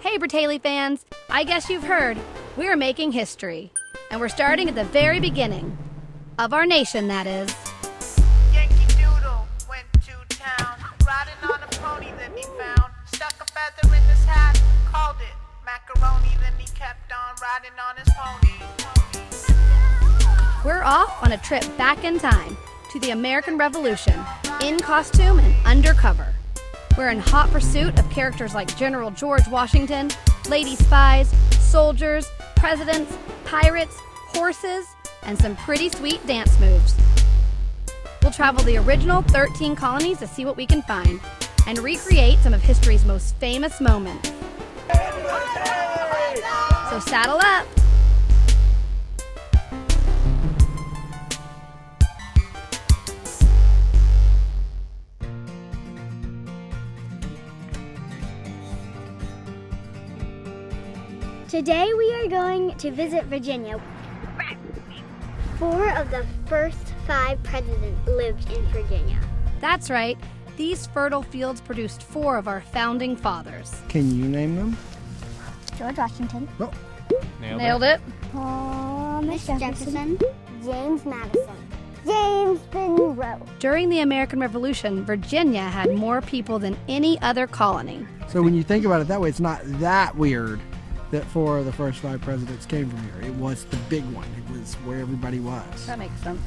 Hey Bratayley fans, I guess you've heard, we're making history. And we're starting at the very beginning. Of our nation, that is. Yankee Doodle went to town, riding on a pony that he found. Stuck a feather in his hat, called it macaroni, then he kept on riding on his pony. We're off on a trip back in time to the American Revolution, in costume and undercover. We're in hot pursuit of characters like General George Washington, lady spies, soldiers, presidents, pirates, horses, and some pretty sweet dance moves. We'll travel the original 13 colonies to see what we can find and recreate some of history's most famous moments. So saddle up. Today we are going to visit Virginia. 4 of the first 5 presidents lived in Virginia. That's right. These fertile fields produced 4 of our founding fathers. Can you name them? George Washington. Oh. Nailed it. Thomas Jefferson. James Madison. James Monroe. During the American Revolution, Virginia had more people than any other colony. So when you think about it that way, it's not that weird that 4 of the first 5 presidents came from here. It was the big one. It was where everybody was. That makes sense.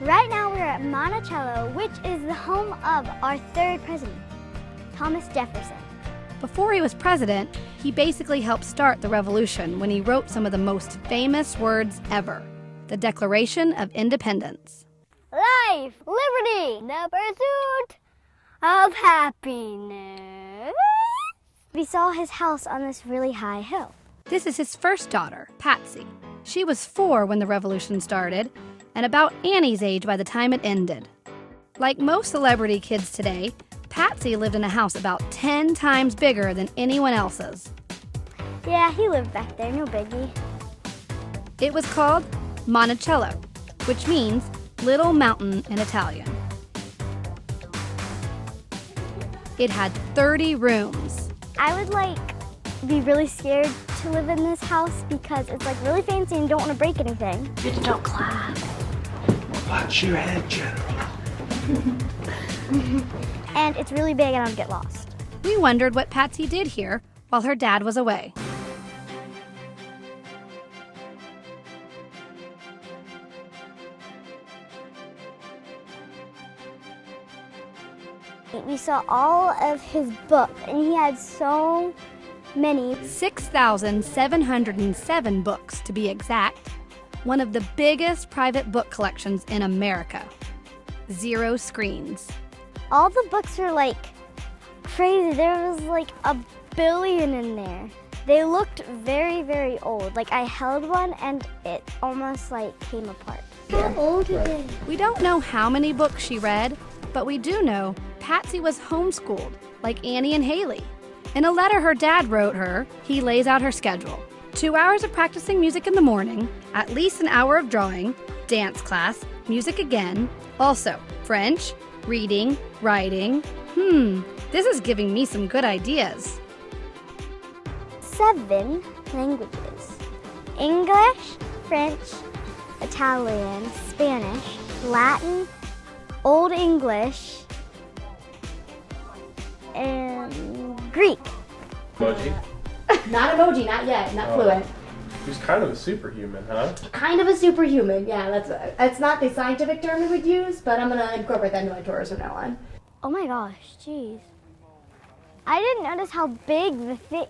Right now we're at Monticello, which is the home of our 3rd president, Thomas Jefferson. Before he was president, he basically helped start the revolution when he wrote some of the most famous words ever, the Declaration of Independence. Life, liberty, the pursuit of happiness. We saw his house on this really high hill. This is his first daughter, Patsy. She was 4 when the revolution started, and about Annie's age by the time it ended. Like most celebrity kids today, Patsy lived in a house about 10 times bigger than anyone else's. Yeah, he lived back there, no biggie. It was called Monticello, which means Little Mountain in Italian. It had 30 rooms. I would be really scared to live in this house because it's really fancy and you don't want to break anything. Digital class. Watch your head, General. And it's really big and I would get lost. We wondered what Patsy did here while her dad was away. We saw all of his books and he had so many. 6,707 books to be exact. One of the biggest private book collections in America. 0 screens. All the books were crazy. There was a billion in there. They looked very, very old. I held one and it almost came apart. How old is it? We don't know how many books she read, but we do know Patsy was homeschooled, like Annie and Hayley. In a letter her dad wrote her, he lays out her schedule. 2 hours of practicing music in the morning, at least an hour of drawing, dance class, music again, also French, reading, writing. This is giving me some good ideas. 7 languages. English, French, Italian, Spanish, Latin, Old English, and Greek. Emoji? Not emoji, not yet, not fluent. He's kind of a superhuman, huh? Kind of a superhuman, yeah. That's not the scientific term we would use, but I'm gonna incorporate that into my tours from now on. Oh my gosh, jeez. I didn't notice how big the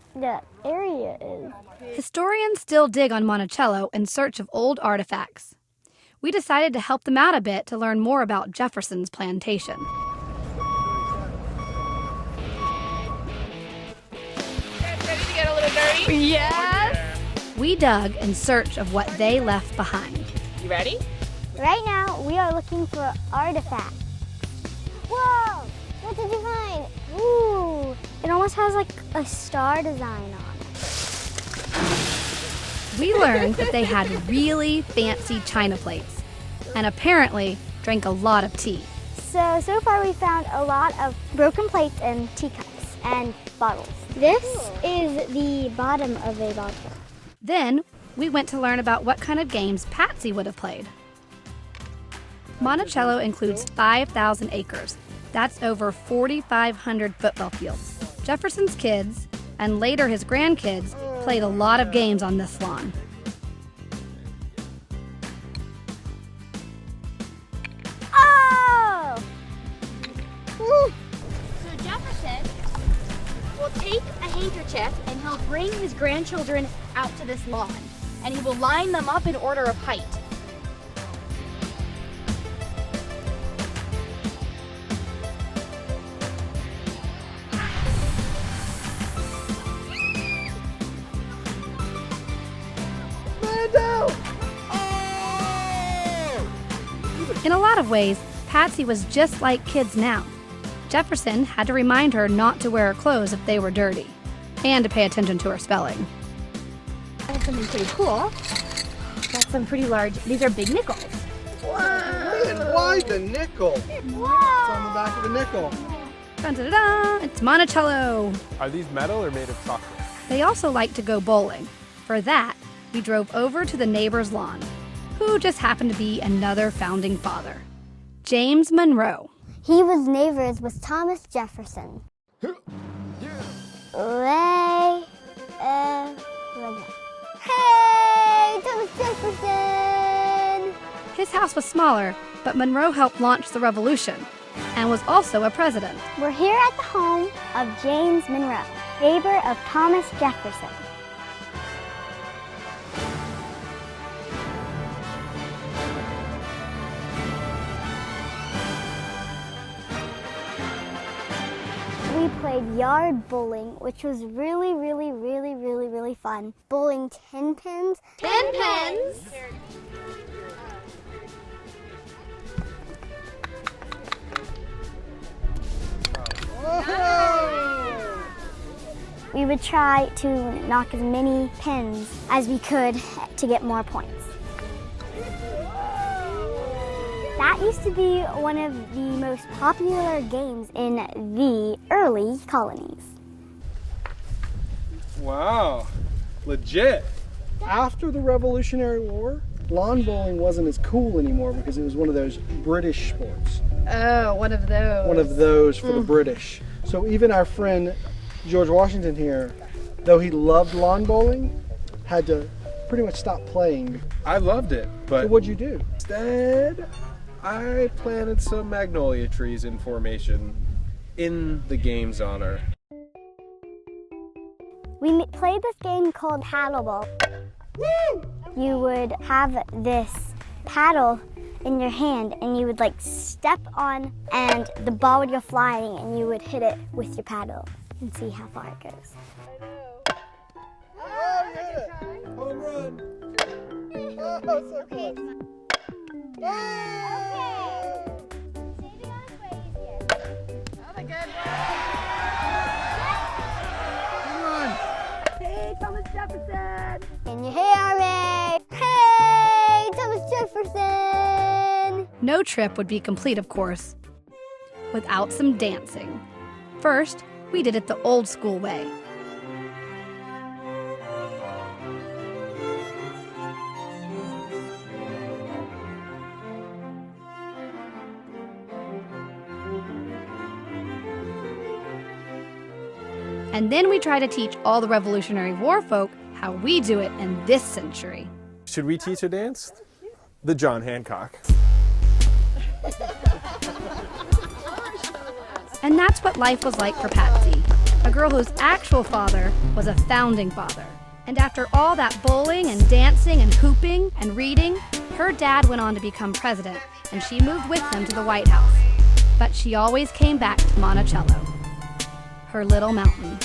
area is. Historians still dig on Monticello in search of old artifacts. We decided to help them out a bit to learn more about Jefferson's plantation. Ready to get a little dirty? Yes! We dug in search of what they left behind. You ready? Right now, we are looking for artifacts. Whoa! What did you find? Ooh! It almost has a star design on it. We learned that they had really fancy china plates. and apparently drank a lot of tea. So far we found a lot of broken plates and teacups and bottles. This is the bottom of a bottle. Then we went to learn about what kind of games Patsy would have played. Monticello includes 5,000 acres. That's over 4,500 football fields. Jefferson's kids, and later his grandkids, played a lot of games on this lawn. Oh! Woo. So Jefferson will take a handkerchief and he'll bring his grandchildren out to this lawn. And he will line them up in order of height. In a lot of ways, Patsy was just like kids now. Jefferson had to remind her not to wear her clothes if they were dirty, and to pay attention to her spelling. I have something pretty cool. Got some pretty large, these are big nickels. Why the nickel? It's on the back of the nickel. Dun-dun-dun-dun, it's Monticello. Are these metal or made of chocolate? They also like to go bowling. For that, we drove over to the neighbor's lawn, who just happened to be another founding father, James Monroe. He was neighbors with Thomas Jefferson. Hey, Thomas Jefferson! His house was smaller, but Monroe helped launch the Revolution and was also a president. We're here at the home of James Monroe, neighbor of Thomas Jefferson. We played yard bowling, which was really fun. Bowling 10 pins. 10 pins? We would try to knock as many pins as we could to get more points. That used to be one of the most popular games in the early colonies. Wow, legit. After the Revolutionary War, lawn bowling wasn't as cool anymore because it was one of those British sports. Oh, one of those. One of those for the British. So even our friend George Washington here, though he loved lawn bowling, had to pretty much stop playing. I loved it, but So what'd you do? instead, I planted some magnolia trees in formation in the game's honor. We played this game called paddleball. You would have this paddle in your hand and you would like step on and the ball would go flying and you would hit it with your paddle and see how far it goes. Oh, you hit it! Home run! Oh, so close! Hey, Thomas Jefferson! Can you hear me? Hey, Thomas Jefferson! No trip would be complete, of course, without some dancing. First, we did it the old school way. And then we try to teach all the Revolutionary War folk how we do it in this century. Should we teach a dance? The John Hancock. And that's what life was like for Patsy, a girl whose actual father was a founding father. And after all that bowling and dancing and hooping and reading, her dad went on to become president, and she moved with him to the White House. But she always came back to Monticello, her little mountain.